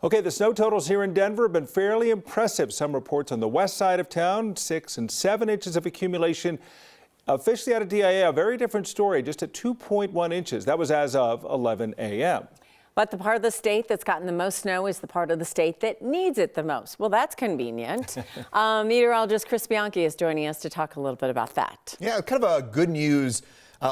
Okay, the snow totals here in Denver have been fairly impressive. Some reports on the west side of town, 6 and 7 inches of accumulation. Officially out of DIA, a very different story, just at 2.1 inches. That was as of 11 a.m. But the part of the state that's gotten the most snow is the part of the state that needs it the most. Well, that's convenient. Meteorologist Chris Bianchi is joining us to talk a little bit about that. Yeah, kind of a good news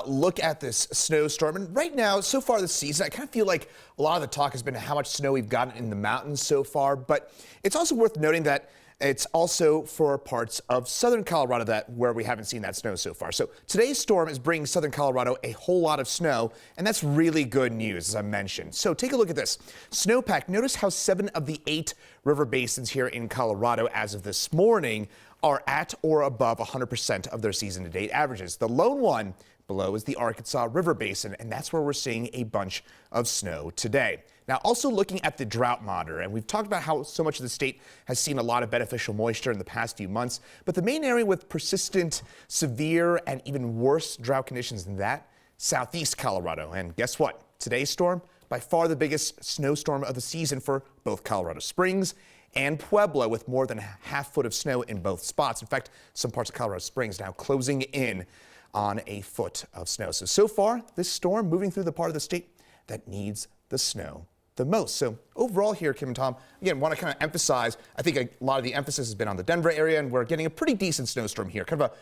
look at this snowstorm. And right now, so far this season, I kind of feel like a lot of the talk has been how much snow we've gotten in the mountains so far. But it's also worth noting that it's also for parts of southern Colorado where we haven't seen that snow so far. So today's storm is bringing southern Colorado a whole lot of snow, and that's really good news, as I mentioned. So take a look at this. Snowpack, notice how 7 of the 8 river basins here in Colorado as of this morning are at or above 100% of their season-to-date averages. The lone one below is the Arkansas River Basin, and that's where we're seeing a bunch of snow today. Now, also looking at the drought monitor, and we've talked about how so much of the state has seen a lot of beneficial moisture in the past few months, but the main area with persistent, severe, and even worse drought conditions than that, southeast Colorado. And guess what? Today's storm, by far the biggest snowstorm of the season for both Colorado Springs and Pueblo, with more than a half foot of snow in both spots. In fact, some parts of Colorado Springs now closing in on a foot of snow. So far, this storm moving through the part of the state that needs the snow the most. So overall here, Kim and Tom, again, want to kind of emphasize, I think a lot of the emphasis has been on the Denver area, and we're getting a pretty decent snowstorm here, kind of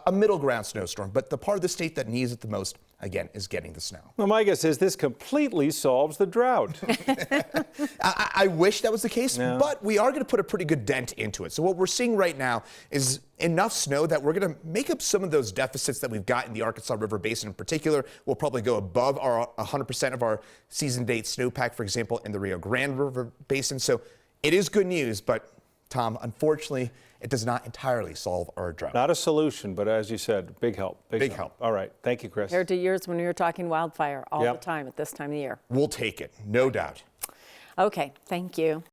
a middle ground snowstorm. But the part of the state that needs it the most, again, is getting the snow. Well, my guess is this completely solves the drought. I wish that was the case, No. but we are going to put a pretty good dent into it. So what we're seeing right now is enough snow that we're going to make up some of those deficits that we've got in the Arkansas River Basin in particular. We'll probably go above our 100% of our season-date snowpack, for example, in the Rio Grande River Basin. So it is good news, but Tom, unfortunately, it does not entirely solve our drought. Not a solution, but as you said, big help. Big help. All right. Thank you, Chris. Compared to years when we were talking wildfire all Yep. the time at this time of the year. We'll take it, no doubt. Okay, thank you.